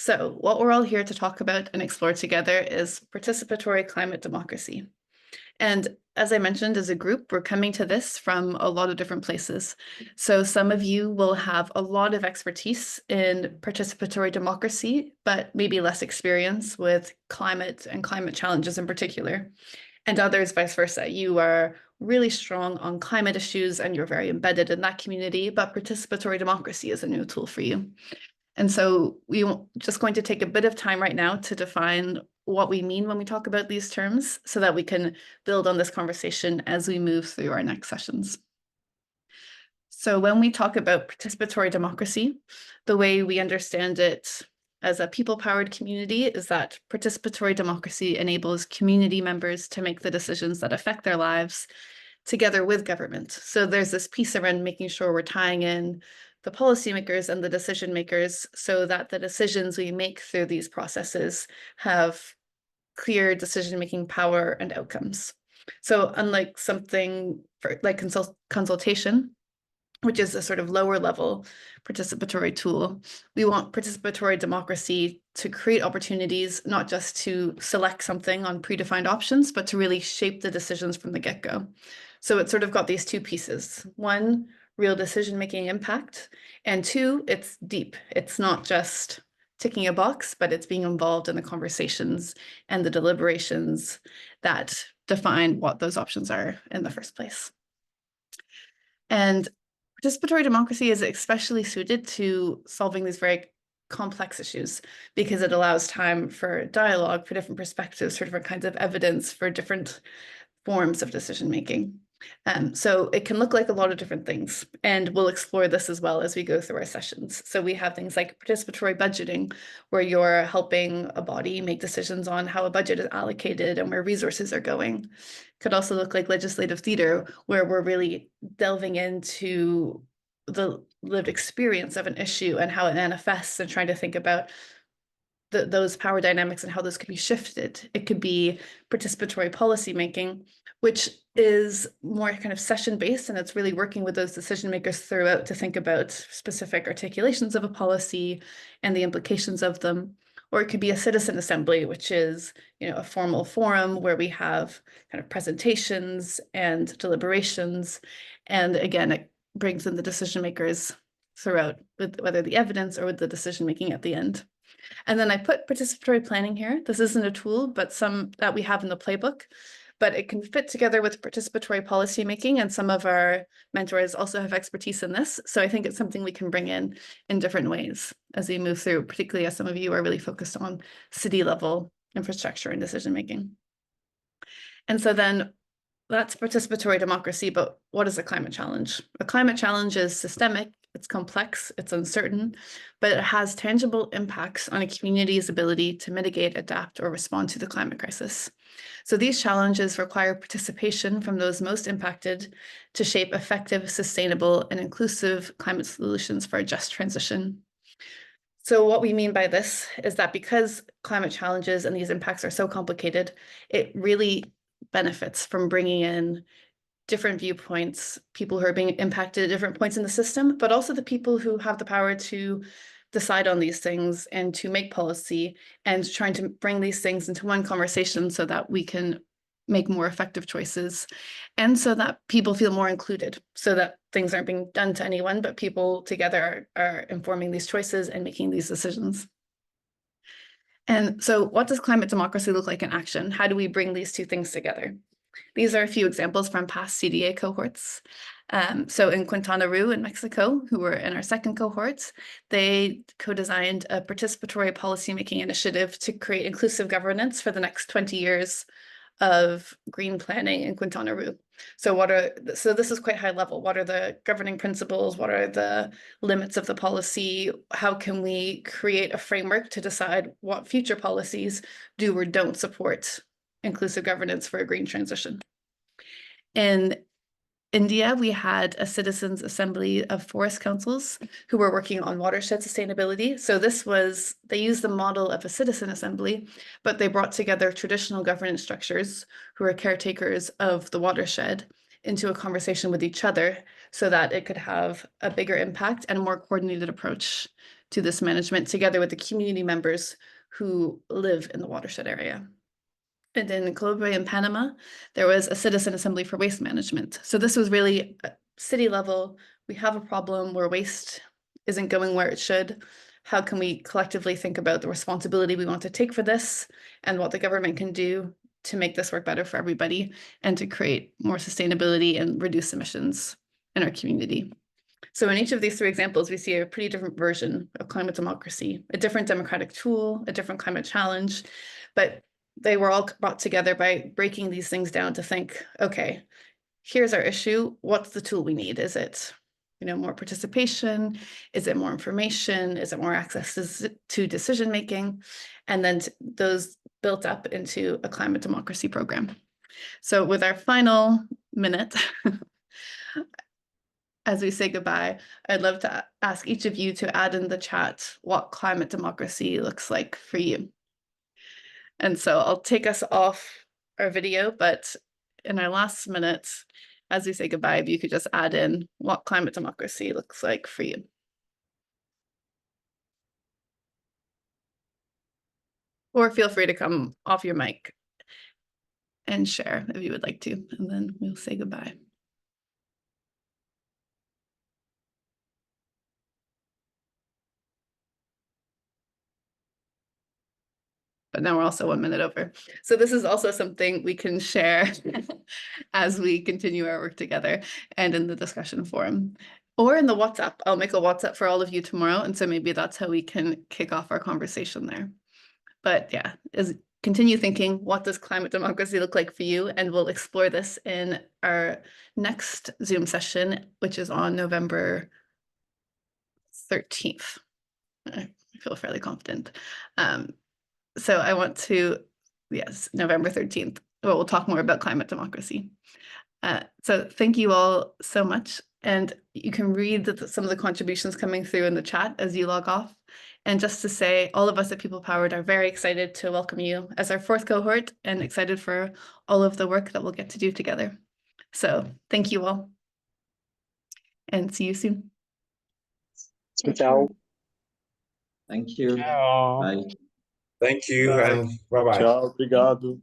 So what we're all here to talk about and explore together is participatory climate democracy. And as I mentioned, as a group, we're coming to this from a lot of different places. So some of you will have a lot of expertise in participatory democracy, but maybe less experience with climate and climate challenges in particular. And others, vice versa. You are really strong on climate issues and you're very embedded in that community, but participatory democracy is a new tool for you. And so we're just going to take a bit of time right now to define what we mean when we talk about these terms so that we can build on this conversation as we move through our next sessions. So when we talk about participatory democracy, the way we understand it as a people-powered community is that participatory democracy enables community members to make the decisions that affect their lives together with government. So there's this piece around making sure we're tying in the policymakers and the decision makers so that the decisions we make through these processes have clear decision-making power and outcomes. So unlike something like consultation, which is a sort of lower level participatory tool, we want participatory democracy to create opportunities, not just to select something on predefined options, but to really shape the decisions from the get-go. So it's sort of got these two pieces. One, real decision-making impact, and two, it's deep. It's not just ticking a box, but it's being involved in the conversations and the deliberations that define what those options are in the first place. And participatory democracy is especially suited to solving these very complex issues because it allows time for dialogue, for different perspectives, for different kinds of evidence, for different forms of decision making. So it can look like a lot of different things, and we'll explore this as well as we go through our sessions. So we have things like participatory budgeting, where you're helping a body make decisions on how a budget is allocated and where resources are going. Could also look like legislative theater, where we're really delving into the lived experience of an issue and how it manifests and trying to think about those power dynamics and how those could be shifted. It could be participatory policy making, which is more kind of session based, and it's really working with those decision makers throughout to think about specific articulations of a policy and the implications of them. Or it could be a citizen assembly, which is, a formal forum where we have kind of presentations and deliberations. And again, it brings in the decision makers throughout, with whether the evidence or with the decision making at the end. And then I put participatory planning here. This isn't a tool, but some that we have in the playbook, but it can fit together with participatory policy making. And some of our mentors also have expertise in this. So I think it's something we can bring in different ways as we move through, particularly as some of you are really focused on city level infrastructure and decision making. And so then that's participatory democracy, but what is a climate challenge? A climate challenge is systemic, it's complex, it's uncertain, but it has tangible impacts on a community's ability to mitigate, adapt, or respond to the climate crisis. So these challenges require participation from those most impacted to shape effective, sustainable, and inclusive climate solutions for a just transition. So what we mean by this is that because climate challenges and these impacts are so complicated, it really benefits from bringing in different viewpoints, people who are being impacted at different points in the system, but also the people who have the power to decide on these things and to make policy, and trying to bring these things into one conversation so that we can make more effective choices, and so that people feel more included, so that things aren't being done to anyone, but people together are informing these choices and making these decisions. And so what does climate democracy look like in action? How do we bring these two things together? These are a few examples from past CDA cohorts. So in Quintana Roo in Mexico, who were in our second cohort, they co-designed a participatory policymaking initiative to create inclusive governance for the next 20 years of green planning in Quintana Roo. So this is quite high level. What are the governing principles? What are the limits of the policy? How can we create a framework to decide what future policies do or don't support inclusive governance for a green transition? In India, we had a citizens' assembly of forest councils who were working on watershed sustainability. So they used the model of a citizen assembly, but they brought together traditional governance structures who are caretakers of the watershed into a conversation with each other so that it could have a bigger impact and a more coordinated approach to this management together with the community members who live in the watershed area. And in Colombia and Panama, there was a citizen assembly for waste management. So this was really a city level. We have a problem where waste isn't going where it should. How can we collectively think about the responsibility we want to take for this and what the government can do to make this work better for everybody and to create more sustainability and reduce emissions in our community? So in each of these three examples, we see a pretty different version of climate democracy, a different democratic tool, a different climate challenge, but they were all brought together by breaking these things down to think, okay, here's our issue. What's the tool we need? Is it, more participation? Is it more information? Is it more access to decision making? And then those built up into a climate democracy program. So with our final minute, as we say goodbye, I'd love to ask each of you to add in the chat what climate democracy looks like for you. And so I'll take us off our video, but in our last minutes, as we say goodbye, if you could just add in what climate democracy looks like for you. Or feel free to come off your mic and share if you would like to, and then we'll say goodbye. But now we're also 1 minute over. So this is also something we can share as we continue our work together and in the discussion forum. Or in the WhatsApp. I'll make a WhatsApp for all of you tomorrow. And so maybe that's how we can kick off our conversation there. But yeah, continue thinking, what does climate democracy look like for you? And we'll explore this in our next Zoom session, which is on November 13th. I feel fairly confident. So I want to, yes, November 13th, we'll talk more about climate democracy. So thank you all so much. And you can read some of the contributions coming through in the chat as you log off. And just to say, all of us at People Powered are very excited to welcome you as our 4th cohort and excited for all of the work that we'll get to do together. So thank you all and see you soon. Ciao. Thank you. Ciao. Bye. Thank you Bye. and bye-bye. Ciao, obrigado.